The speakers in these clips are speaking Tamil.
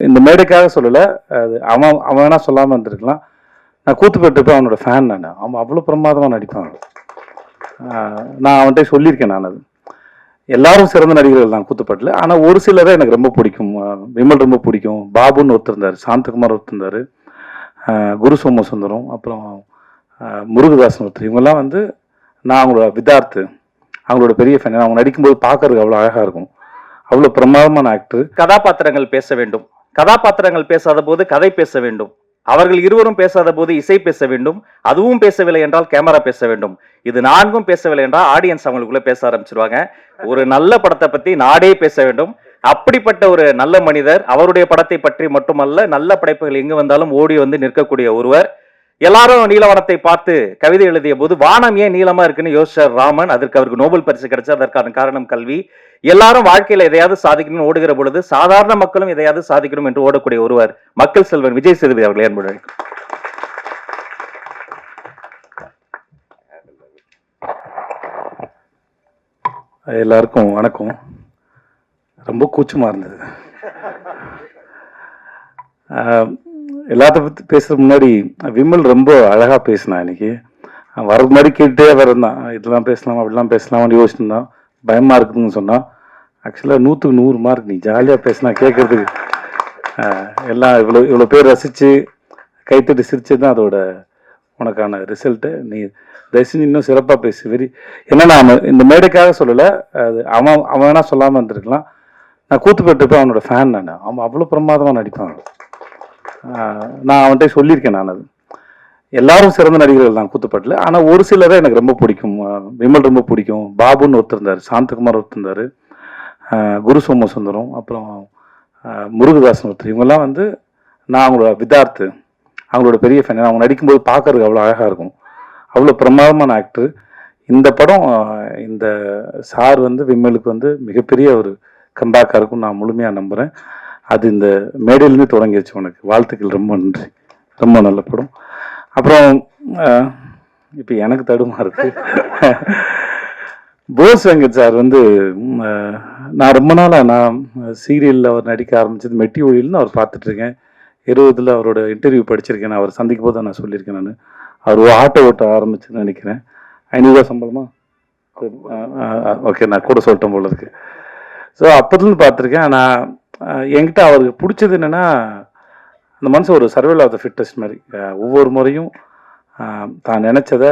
இந்த மேடைக்காக சொல்லலை, அது அவன் அவன் வேணா சொல்லாமல் இருந்திருக்கலாம். நான் கூத்துப்பட்டு போய் அவனோட ஃபேன் நான். அவன் அவ்வளோ பிரமாதமாக நடிப்பான். நான் அவன்கிட்ட சொல்லியிருக்கேன். நான் அது எல்லாரும் சிறந்த நடிகர்கள் தான் கூத்துப்பட்டில். ஆனால் ஒரு சிலரை எனக்கு ரொம்ப பிடிக்கும். விமல் ரொம்ப பிடிக்கும். பாபுன்னு ஒருத்தர் இருந்தார், சாந்தகுமார் ஒருத்தர் இருந்தார், குரு சோமசுந்தரம், அப்புறம் முருகதாசன் ஒருத்தர். இவங்கெல்லாம் வந்து நான் அவங்களோட விதார்த்து, அவங்களோட பெரிய ஃபேன். அவங்க நடிக்கும்போது பார்க்கறதுக்கு அவ்வளோ அழகாக இருக்கும். அவ்வளோ பிரமாதமான ஆக்டர். கதாபாத்திரங்கள் பேச வேண்டும். கதாபாத்திரங்கள் பேசாத போது கதை பேச வேண்டும். அவர்கள் இருவரும் பேசாத போது இசை பேச வேண்டும். அதுவும் பேசவில்லை என்றால் கேமரா பேச வேண்டும். இது நான்கும் பேசவில்லை என்றால் ஆடியன்ஸ் அவங்களுக்குள்ள பேச ஆரம்பிச்சிருவாங்க. ஒரு நல்ல படத்தை பத்தி நாடே பேச வேண்டும். அப்படிப்பட்ட ஒரு நல்ல மனிதர். அவருடைய படத்தை பற்றி மட்டுமல்ல, நல்ல படைப்புகள் எங்கு வந்தாலும் ஓடி வந்து நிற்கக்கூடிய ஒருவர். எல்லாரும் நீலவானத்தை பார்த்து கவிதை எழுதிய போது வானம் ஏன் நீளமா இருக்குன்னு யோசிச்சார் ராமன். அதற்கு அவருக்கு நோபல் பரிசு கிடைச்சா. அதற்கான காரணம் கல்வி. எல்லாரும் வாழ்க்கையில எதையாவது சாதிக்கணும்னு ஓடுகிற பொழுது சாதாரண மக்களும் எதையாவது சாதிக்கணும் என்று ஓடக்கூடிய ஒருவர் மக்கள் செல்வன் விஜய் சேதுபதி அவர்கள். என்பது எல்லாருக்கும் வணக்கம். ரொம்ப கூச்சமா இருந்தது. எல்லாத்த பற்றி பேசுறதுக்கு முன்னாடி விமல் ரொம்ப அழகாக பேசினான். இன்னைக்கு வரக்கு முன்னாடி கேட்டே வரந்தான், இதெல்லாம் பேசலாம் அப்படிலாம் பேசலாம்னு யோசிச்சுருந்தான். பயமாக இருக்குதுன்னு சொன்னான். ஆக்சுவலாக 100க்கு 100 மார்க். நீ ஜாலியாக பேசினா கேட்கறதுக்கு எல்லாம் இவ்வளோ பேர் ரசித்து கைத்தட்டி சிரிச்சு தான் அதோட உனக்கான ரிசல்ட்டு. நீ தயவுசெஞ்சு இன்னும் சிறப்பாக பேசு. ஏன்னா நான் இந்த மேடைக்காக சொல்லலை, அது அவன் வேணா சொல்லாமல் இருந்திருக்கலாம். நான் கூத்துப்பட்டு போய் அவனோட ஃபேன் நான். அவன் அவ்வளோ பிரமாதமாக நடிப்பான். நான் அவன்கிட்ட சொல்லியிருக்கேன். நான் அது எல்லாரும் சிறந்த நடிகர்கள் தான் கூத்துப்பட்டில். ஆனால் ஒரு சிலரை எனக்கு ரொம்ப பிடிக்கும். விமல் ரொம்ப பிடிக்கும். பாபுன்னு ஒருத்தர் இருந்தார், சாந்தகுமார் ஒருத்தர் இருந்தார், குரு சோமசுந்தரம், அப்புறம் முருகதாசன் ஒருத்தர். இவங்கெல்லாம் வந்து நான் அவங்களோட விதார்த்து, அவங்களோட பெரிய ஃபேன். அவங்க நடிக்கும்போது பார்க்கறதுக்கு அவ்வளோ அழகாக இருக்கும். அவ்வளோ பிரமாதமான ஆக்டர். இந்த படம் இந்த சார் வந்து விமலுக்கு வந்து மிகப்பெரிய ஒரு கம்பேக்காக இருக்கும் நான் முழுமையாக நம்புகிறேன். அது இந்த மேடையிலேருந்து தொடங்கிடுச்சு. உனக்கு வாழ்த்துக்கள். ரொம்ப நன்றி. ரொம்ப நல்ல படம். அப்புறம் இப்போ எனக்கு தடுமா இருக்கு. போஸ் வெங்கட் சார் வந்து நான் ரொம்ப நாளாக நான் சீரியலில் அவர் நடிக்க ஆரம்பித்தது மெட்டி ஒளியில்னு அவர் பார்த்துட்ருக்கேன். 20 அவரோட இன்டர்வியூ படிச்சிருக்கேன். நான் அவர் சந்திக்கும் போது நான் சொல்லியிருக்கேன். நான் அவர் ஆட்டோ ஓட்ட ஆரம்பிச்சுன்னு நினைக்கிறேன். 500 ரூபா சம்பளமா? ஓகே, நான் கூட சொல்லிட்டேன் போல இருக்கு. ஸோ அப்போதுலேருந்து பார்த்துருக்கேன். நான் என்கிட்ட அவருக்கு பிடிச்சது என்னென்னா, அந்த மனுஷன் ஒரு சர்வைவல் ஆஃப் த ஃபிட்டஸ்ட் மாதிரி. ஒவ்வொரு முறையும் தான் நினச்சதை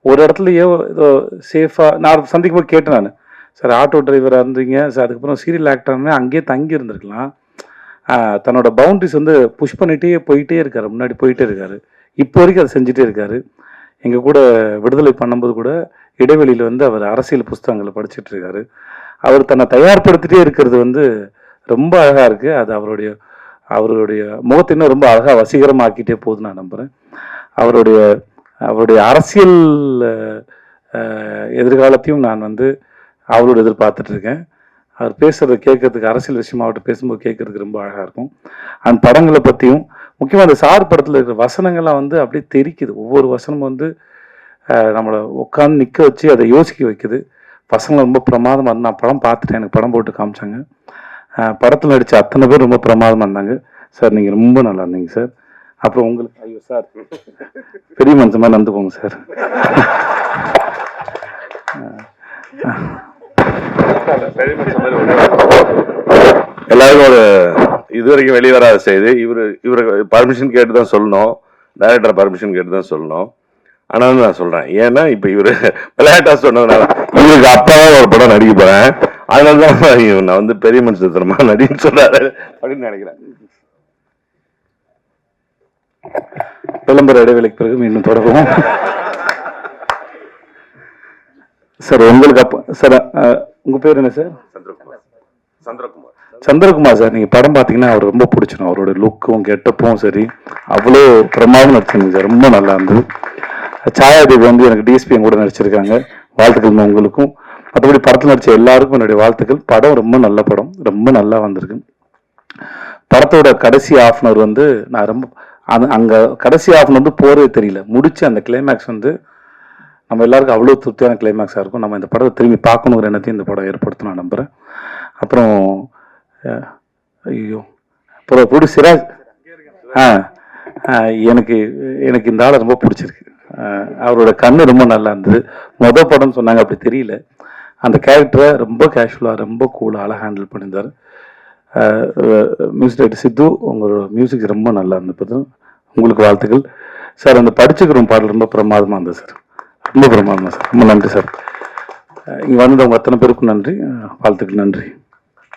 ஒரு இடத்துலையோ ஏதோ சேஃபாக நான் சந்திக்கும் போது கேட்டேன். நான் சார் ஆட்டோ டிரைவராக இருந்தீங்க சார், அதுக்கப்புறம் சீரியல் ஆக்டர்னு அங்கேயே தங்கி இருந்திருக்கலாம். தன்னோட பவுண்ட்ரிஸ் வந்து புஷ் பண்ணிகிட்டே போயிட்டே இருக்கார், முன்னாடி போயிட்டே இருக்கார். இப்போ வரைக்கும் அதை செஞ்சுட்டே இருக்கார். எங்கள் கூட விடுதலை பண்ணும்போது கூட இடைவெளியில் வந்து அவர் அரசியல் புஸ்தகங்களை படிச்சுட்டு இருக்காரு. அவர் தன்னை தயார்படுத்திட்டே இருக்கிறது வந்து ரொம்ப அழகாக இருக்குது. அது அவருடைய முகத்தை இன்னும் ரொம்ப அழகாக வசீகரமாக்கிட்டே போகுது நான் நம்புகிறேன். அவருடைய அரசியல் எதிர்காலத்தையும் நான் வந்து அவரோட எதிர்பார்த்துட்ருக்கேன். அவர் பேசுகிறத கேட்கறதுக்கு, அரசியல் விஷயமா அவர்கிட்ட பேசும்போது கேட்கறதுக்கு ரொம்ப அழகாக இருக்கும். அந்த படங்களை பற்றியும் முக்கியமாக அந்த சார் படத்தில் இருக்கிற வசனங்கள்லாம் வந்து அப்படியே தெரிக்குது. ஒவ்வொரு வசனமும் வந்து நம்மளை உட்காந்து நிற்க வச்சு அதை யோசிக்க வைக்குது. பசங்களை ரொம்ப பிரமாதமாக இருந்து நான் படம் பார்த்துட்டேன். எனக்கு படம் போட்டு காமிச்சாங்க. படத்தில் நடித்த அத்தனை பேர் ரொம்ப பிரமாதமாக இருந்தாங்க. சார் நீங்கள் ரொம்ப நல்லா இருந்தீங்க சார். அப்புறம் உங்களுக்கு ஐயோ சார் பெரிய மனுஷன் மாதிரி நடந்துக்கோங்க சார். எல்லாருக்கும் ஒரு இதுவரைக்கும் வெளிவராத செய்து இவருக்கு பர்மிஷன் கேட்டு தான் சொல்லணும், டைரக்டர் பர்மிஷன் கேட்டு தான் சொல்லணும். ஆனாலும் நான் சொல்றேன், ஏன்னா இப்ப இவரு விளையாட்டா சொன்னதுனால இவருக்கு அப்பாவும் ஒரு படம் நடிக்க போறேன், அதனாலதான் நான் வந்து பெரிய மனுஷத்தனமா நடின்னு சொல்றாரு அப்படின்னு நினைக்கிறேன். விளம்பர இடைவெளிக்கு பிறகு மீண்டும் தொடருவோம். சார் உங்களுக்கு அப்பா சார், உங்க பேர் என்ன சார்? சந்திரகுமார் சார். நீங்க படம் பார்த்தீங்கன்னா அவர் ரொம்ப பிடிச்சிடும். அவரோட லுக்கும் கெட்டப்பும் சரி அவ்வளோ பிரமாதம் நடிச்சிருந்தீங்க சார். ரொம்ப நல்லா இருந்தது. சாயாதேவி வந்து எனக்கு டிஎஸ்பியும் கூட நடிச்சிருக்காங்க. வாழ்த்துக்கள் உங்களுக்கும். மற்றபடி படத்தில் நடித்த எல்லாருக்கும் என்னுடைய வாழ்த்துக்கள். படம் ரொம்ப நல்ல படம், ரொம்ப நல்லா வந்திருக்கு. படத்தோட கடைசி ஆஃப்னர் வந்து நான் ரொம்ப அங்கே கடைசி ஆஃப்னர் வந்து போகிறதே தெரியல. முடிச்சு அந்த கிளைமேக்ஸ் வந்து நம்ம எல்லாருக்கும் அவ்வளோ திருப்தியான கிளைமேக்ஸாக இருக்கும். நம்ம இந்த படத்தை திரும்பி பார்க்கணுங்கிற எண்ணத்தையும் இந்த படம் ஏற்படுத்தும் நான் நம்புகிறேன். அப்புறம் ஐயோ புடி சிராஜ். எனக்கு எனக்கு இந்த ஆளை ரொம்ப பிடிச்சிருக்கு. அவரோட கண்ணு ரொம்ப நல்லா இருந்தது. படம் சொன்னாங்க, அப்படி தெரியல. அந்த கேரக்டரை ரொம்ப கேஷுவலாக ரொம்ப கூலாக அழகாக ஹேண்டில் பண்ணியிருந்தார். மியூசிக் டைரக்டர் சித்து, உங்களோட மியூசிக் ரொம்ப நல்லா இருந்தது. உங்களுக்கு வாழ்த்துக்கள் சார். அந்த படிச்சுக்கிறோம் பாடல் ரொம்ப பிரமாதமாக இருந்தது சார், ரொம்ப பிரமாதமாக சார். ரொம்ப நன்றி சார். இங்கே வந்தவங்க அத்தனை பேருக்கும் நன்றி, வாழ்த்துக்கள். நன்றி.